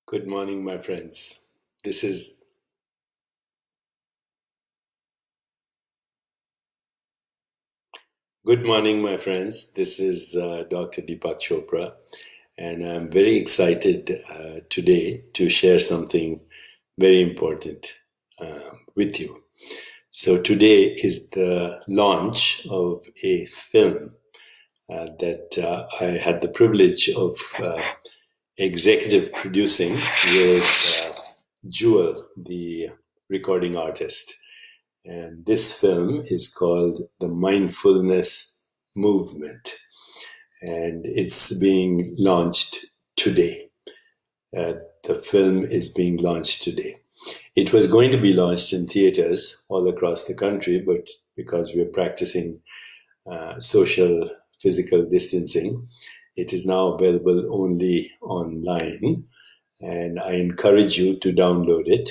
Good morning, my friends. This is Good morning, my friends. This is Dr. Deepak Chopra, and I'm very excited today to share something very important with you. So today is the launch of a film that I had the privilege of executive producing with Jewel, the recording artist. And this film is called The Mindfulness Movement, and it's being launched today. The film is being launched today. It was going to be launched in theaters all across the country, but because we're practicing social physical distancing, it is now available only online. And I encourage you to download it.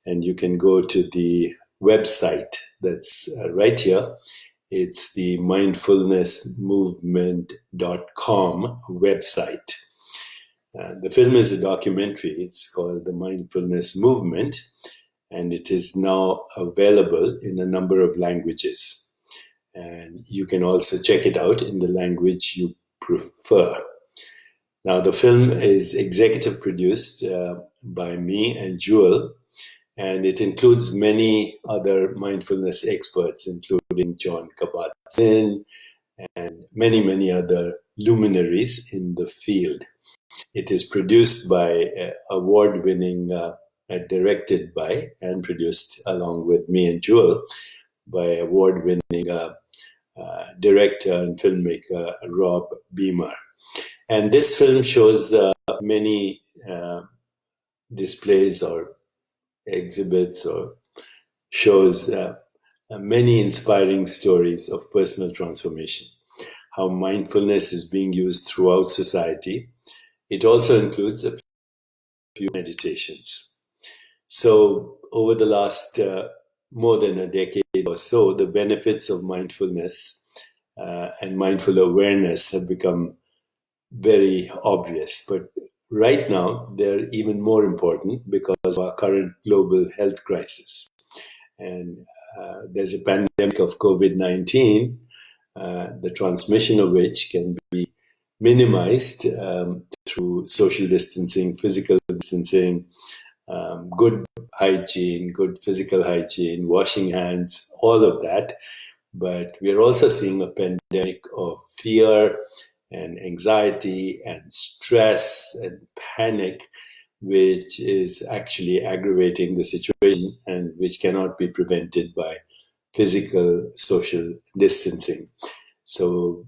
And you can go to the website that's right here. It's the mindfulnessmovement.com website. The film is a documentary. It's called The Mindfulness Movement, and it is now available in a number of languages. And you can also check it out in the language you prefer. Now, the film is executive produced by me and Jewel, and it includes many other mindfulness experts, including John Kabat-Zinn and many, many other luminaries in the field. It is produced by award-winning, directed by and produced along with me and Jewel by award-winning director and filmmaker Rob Beamer. And this film shows many displays or exhibits or shows many inspiring stories of personal transformation, how mindfulness is being used throughout society. It also includes a few meditations. So over the last more than a decade or so, the benefits of mindfulness and mindful awareness have become very obvious. But right now, they're even more important because of our current global health crisis. And there's a pandemic of COVID-19, the transmission of which can be minimized through social distancing, physical distancing, good hygiene, good physical hygiene, washing hands, all of that. But we're also seeing a pandemic of fear and anxiety and stress and panic, which is actually aggravating the situation and which cannot be prevented by physical social distancing. So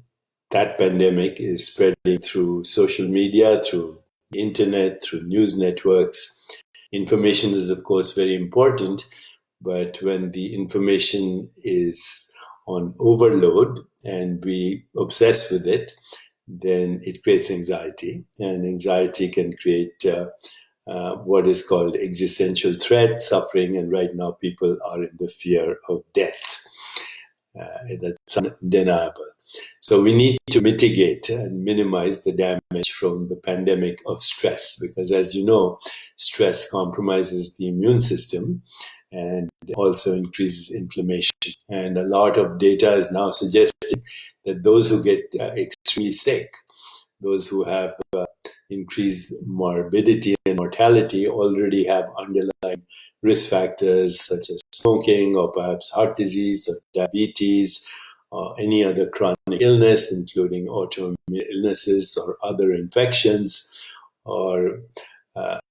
that pandemic is spreading through social media, through the internet, through news networks. Information is, of course, very important, but when the information is on overload and we obsess with it, then it creates anxiety, and anxiety can create what is called existential threat, suffering, and right now people are in the fear of death. That's undeniable. So we need to mitigate and minimize the damage from the pandemic of stress, because as you know, stress compromises the immune system and also increases inflammation. And a lot of data is now suggesting that those who get extremely sick, those who have increased morbidity and mortality, already have underlying risk factors such as smoking or perhaps heart disease or diabetes or any other chronic illness, including autoimmune illnesses or other infections, or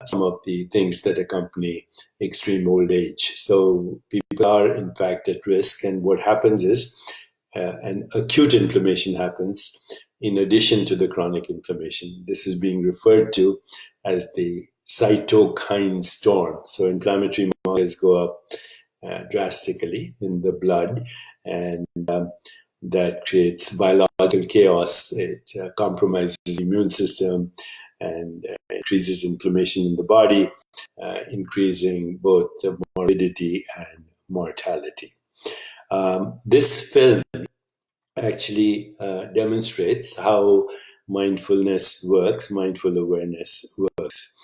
some of the things that accompany extreme old age. So people are in fact at risk, and what happens is an acute inflammation happens in addition to the chronic inflammation. This is being referred to as the cytokine storm. So inflammatory markers go up drastically in the blood, and that creates biological chaos. It compromises the immune system and increases inflammation in the body, increasing both the morbidity and mortality. This film actually demonstrates how mindfulness works, mindful awareness works.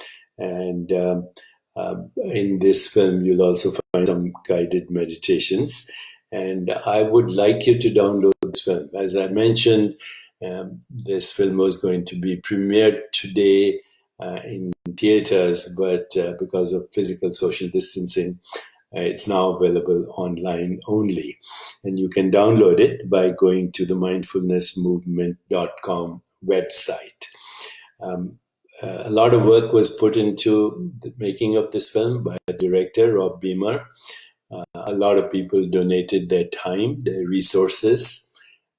And in this film, you'll also find some guided meditations. And I would like you to download this film. As I mentioned, this film was going to be premiered today in theaters, but because of physical social distancing, it's now available online only. And you can download it by going to the mindfulnessmovement.com website. A lot of work was put into the making of this film by the director, Rob Beamer. A lot of people donated their time, their resources,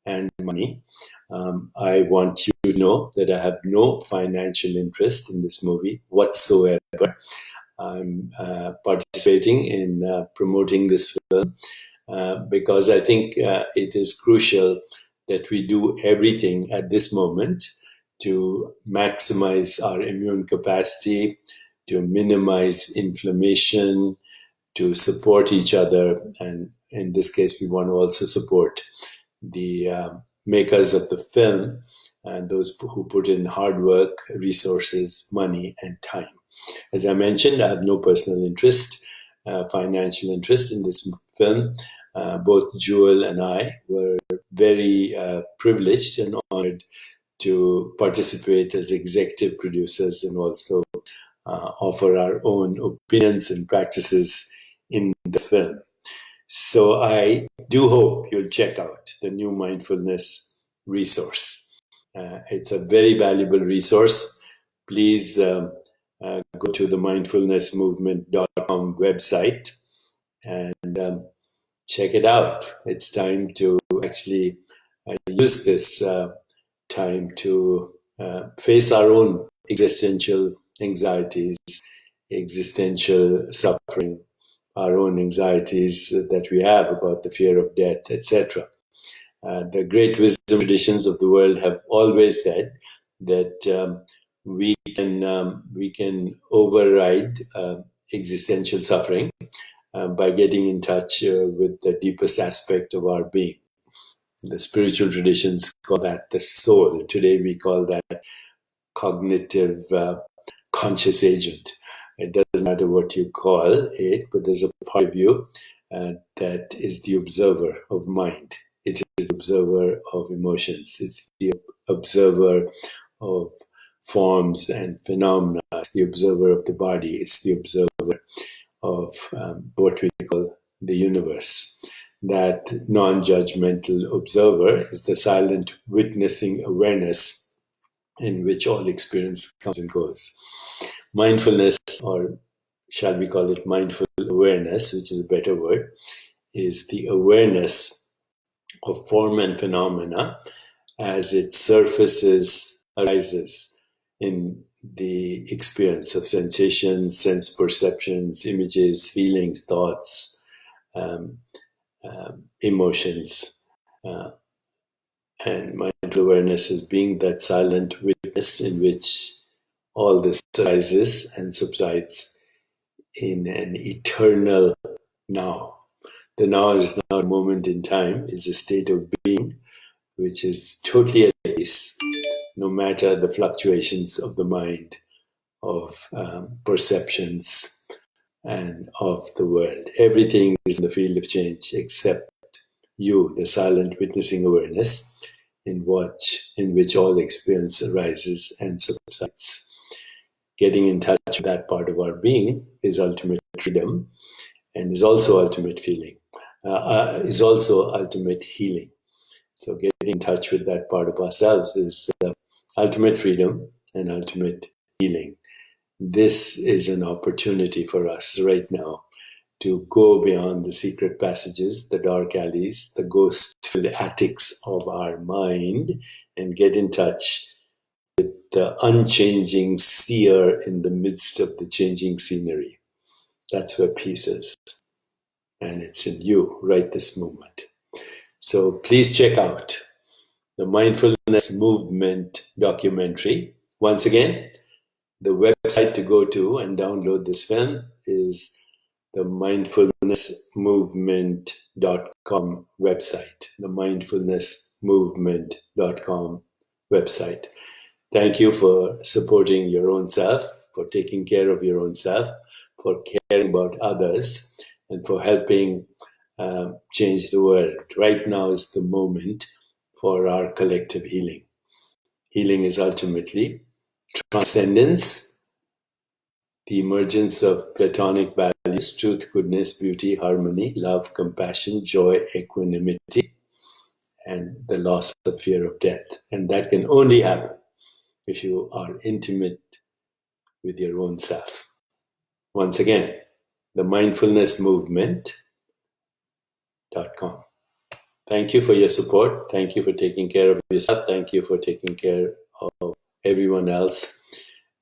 and money. I want you to know that I have no financial interest in this movie whatsoever. I'm participating in promoting this film because I think it is crucial that we do everything at this moment to maximize our immune capacity, to minimize inflammation, to support each other. And in this case, we want to also support the makers of the film and those who put in hard work, resources, money, and time. As I mentioned, I have no personal interest, financial interest in this film. Both Jewel and I were very privileged and honored to participate as executive producers and also offer our own opinions and practices in the film. So I do hope you'll check out the new mindfulness resource. It's a very valuable resource. Please go to the mindfulnessmovement.com website and check it out. It's time to actually use this time to face our own existential anxieties, existential suffering, our own anxieties that we have about the fear of death, etc. The great wisdom traditions of the world have always said that we can override existential suffering by getting in touch with the deepest aspect of our being. The spiritual traditions call that the soul. Today we call that cognitive conscious agent. It doesn't matter what you call it, but there's a part of you that is the observer of mind. It is the observer of emotions. It's the observer of forms and phenomena. It's the observer of the body. It's the observer of what we call the universe. That non-judgmental observer is the silent witnessing awareness in which all experience comes and goes. Mindfulness, or shall we call it mindful awareness, which is a better word, is the awareness of form and phenomena as it surfaces, arises in the experience of sensations, sense perceptions, images, feelings, thoughts, emotions. And mindful awareness is being that silent witness in which all this arises and subsides in an eternal now. The now is not a moment in time, is a state of being which is totally at peace, no matter the fluctuations of the mind, of perceptions, and of the world. Everything is in the field of change except you, the silent witnessing awareness, in which all experience arises and subsides. Getting in touch with that part of our being is ultimate freedom and is also ultimate feeling, is also ultimate healing. So getting in touch with that part of ourselves is ultimate freedom and ultimate healing. This is an opportunity for us right now to go beyond the secret passages, the dark alleys, the ghost-filled attics of our mind, and get in touch with the unchanging seer in the midst of the changing scenery. That's where peace is. And it's in you right this moment. So please check out the Mindfulness Movement documentary. Once again, the website to go to and download this film is the mindfulnessmovement.com website, the mindfulnessmovement.com website. Thank you for supporting your own self for taking care of your own self, for caring about others, and for helping change the world. Right now is the moment for our collective healing. Healing is ultimately transcendence, the emergence of Platonic values, truth, goodness, beauty, harmony, love, compassion, joy, equanimity, and the loss of fear of death. And that can only happen if you are intimate with your own self. Once again, the mindfulness movement.com. Thank you for your support. Thank you for taking care of yourself. Thank you for taking care of everyone else.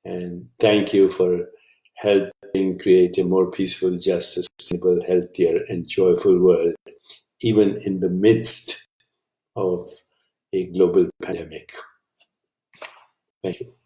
And thank you for helping create a more peaceful, just, sustainable, healthier, and joyful world, even in the midst of a global pandemic. Thank you.